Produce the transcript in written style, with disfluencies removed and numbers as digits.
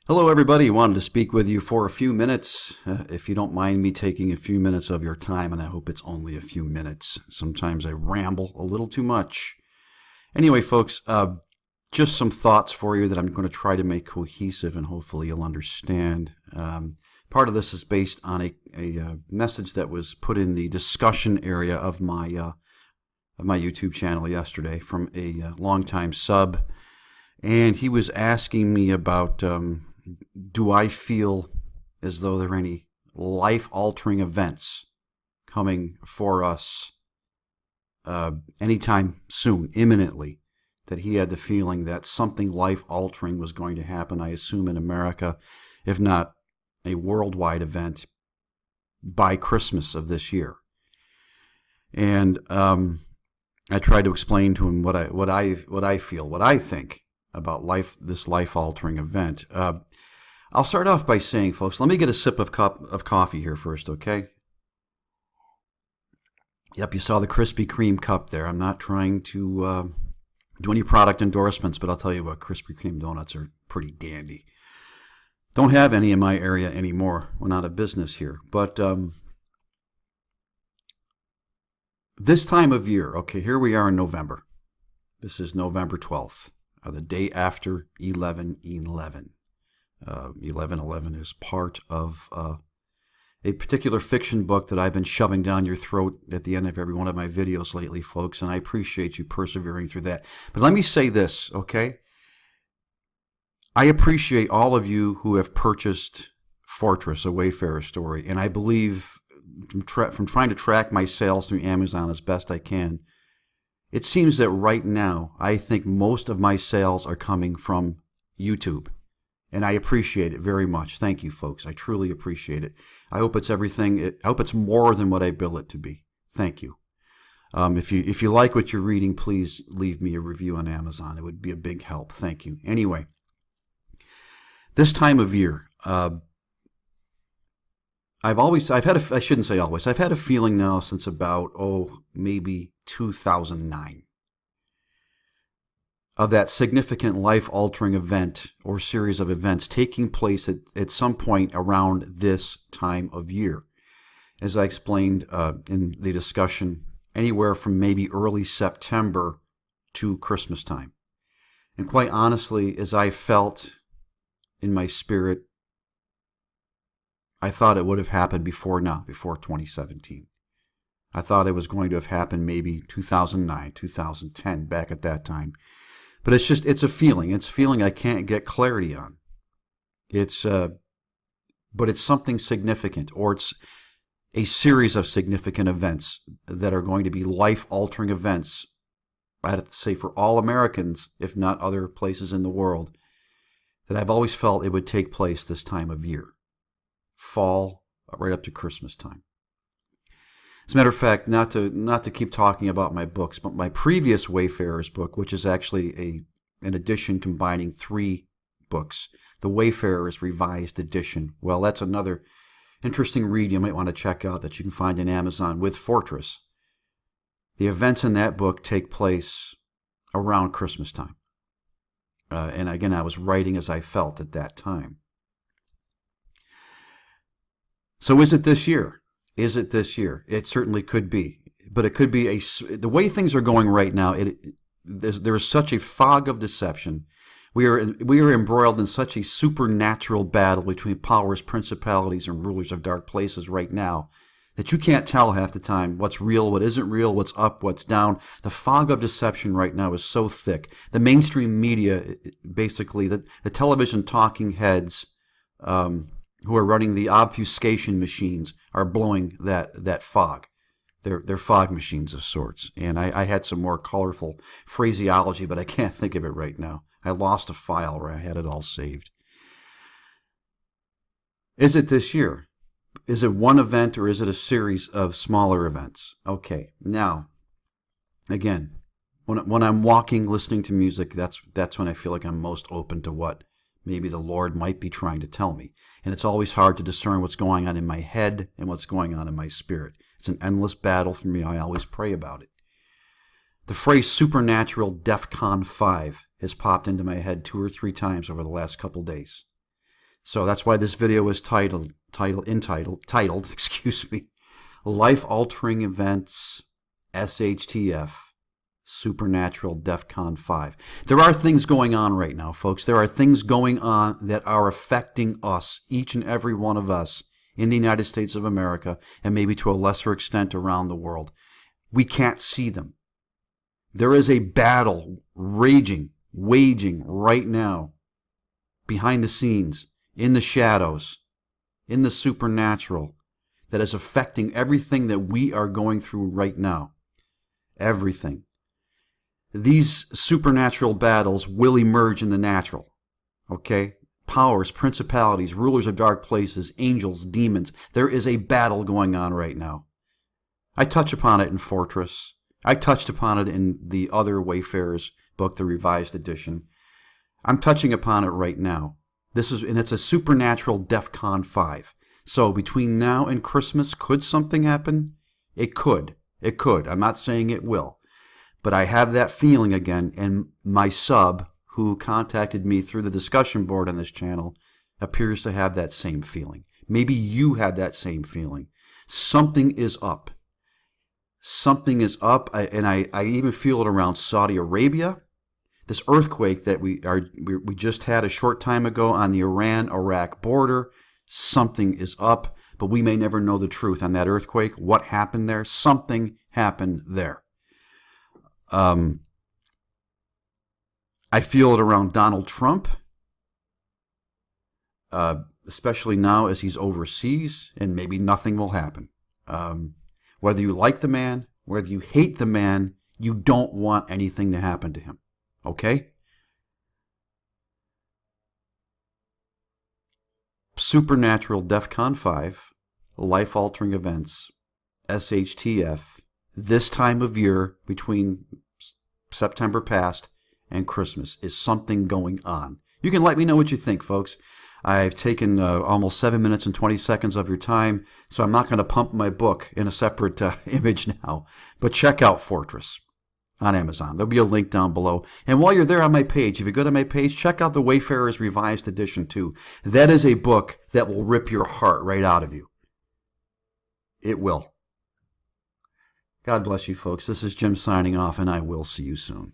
Hello, everybody. Wanted to speak with you for a few minutes. If you don't mind me taking a few minutes of your time, and I hope it's only a few minutes. Sometimes I ramble a little too much. Anyway, folks, just some thoughts for you that I'm going to try to make cohesive, and hopefully you'll understand. Part of this is based on a message that was put in the discussion area of my YouTube channel yesterday from a longtime sub, and he was asking me about do I feel as though there are any life-altering events coming for us anytime soon, imminently, that he had the feeling that something life-altering was going to happen, I assume in America, if not a worldwide event, by Christmas of this year. And I tried to explain to him what I feel, what I think about this life-altering event. I'll start off by saying, folks, let me get a sip of coffee here first, okay? Yep, you saw the Krispy Kreme cup there. I'm not trying to do any product endorsements, but I'll tell you what, Krispy Kreme donuts are pretty dandy. Don't have any in my area anymore. We're not a business here. But this time of year, okay, here we are in November. This is November 12th. The day after 11/11. 11/11 is part of a particular fiction book that I've been shoving down your throat at the end of every one of my videos lately, folks, and I appreciate you persevering through that. But let me say this, okay? I appreciate all of you who have purchased Fortress, a Wayfarer story, and I believe from trying to track my sales through Amazon as best I can, it seems that right now, I think most of my sales are coming from YouTube. And I appreciate it very much. Thank you, folks. I truly appreciate it. I hope it's everything. I hope it's more than what I bill it to be. Thank you. If you like what you're reading, please leave me a review on Amazon. It would be a big help. Thank you. Anyway, this time of year, I've had a feeling now since about, maybe 2009 of that significant life-altering event or series of events taking place at some point around this time of year. As I explained in the discussion, anywhere from maybe early September to Christmas time. And quite honestly, as I felt in my spirit, I thought it would have happened before 2017. I thought it was going to have happened maybe 2009, 2010, back at that time. But it's a feeling. It's a feeling I can't get clarity on. But it's something significant, or it's a series of significant events that are going to be life-altering events, I have to say, for all Americans, if not other places in the world, that I've always felt it would take place this time of year. Fall, right up to Christmas time. As a matter of fact, not to keep talking about my books, but my previous Wayfarers book, which is actually an edition combining 3 books, the Wayfarers Revised Edition. Well, that's another interesting read you might want to check out that you can find on Amazon with Fortress. The events in that book take place around Christmas time. And again, I was writing as I felt at that time. So is it this year? Is it this year? It certainly could be. But it could be the way things are going right now, there is such a fog of deception. We are embroiled in such a supernatural battle between powers, principalities, and rulers of dark places right now that you can't tell half the time what's real, what isn't real, what's up, what's down. The fog of deception right now is so thick. The mainstream media, basically, the television talking heads who are running the obfuscation machines are blowing that fog. They're fog machines of sorts. And I had some more colorful phraseology, but I can't think of it right now. I lost a file where I had it all saved. Is it this year? Is it one event, or is it a series of smaller events? Okay, now, again, when I'm walking, listening to music, that's when I feel like I'm most open to what maybe the Lord might be trying to tell me. And it's always hard to discern what's going on in my head and what's going on in my spirit. It's an endless battle for me. I always pray about it. The phrase supernatural DEFCON 5 has popped into my head 2 or 3 times over the last couple days. So that's why this video is titled, excuse me, Life-Altering Events, SHTF, Supernatural DEFCON 5. There are things going on right now, folks. There are things going on that are affecting us, each and every one of us in the United States of America, and maybe to a lesser extent around the world. We can't see them. There is a battle waging right now, behind the scenes, in the shadows, in the supernatural, that is affecting everything that we are going through right now. Everything. These supernatural battles will emerge in the natural. Okay? Powers, principalities, rulers of dark places, angels, demons. There is a battle going on right now. I touch upon it in Fortress. I touched upon it in the other Wayfarer's book, the Revised Edition. I'm touching upon it right now. And it's a supernatural DEFCON 5. So between now and Christmas, could something happen? It could. It could. I'm not saying it will. But I have that feeling again, and my sub, who contacted me through the discussion board on this channel, appears to have that same feeling. Maybe you have that same feeling. Something is up. Something is up, and I even feel it around Saudi Arabia. This earthquake that we just had a short time ago on the Iran-Iraq border, something is up, but we may never know the truth on that earthquake. What happened there? Something happened there. I feel it around Donald Trump, especially now as he's overseas, and maybe nothing will happen. Whether you like the man, whether you hate the man, you don't want anything to happen to him. Okay? Supernatural DEFCON 5, Life-Altering Events, SHTF, this time of year between September past and Christmas is something going on. You can let me know what you think, folks. I've taken almost 7 minutes and 20 seconds of your time, so I'm not going to pump my book in a separate image now. But check out Fortress on Amazon. There'll be a link down below. And while you're there on my page, if you go to my page, check out the Wayfarer's Revised Edition too. That is a book that will rip your heart right out of you. It will. God bless you, folks. This is Jim signing off, and I will see you soon.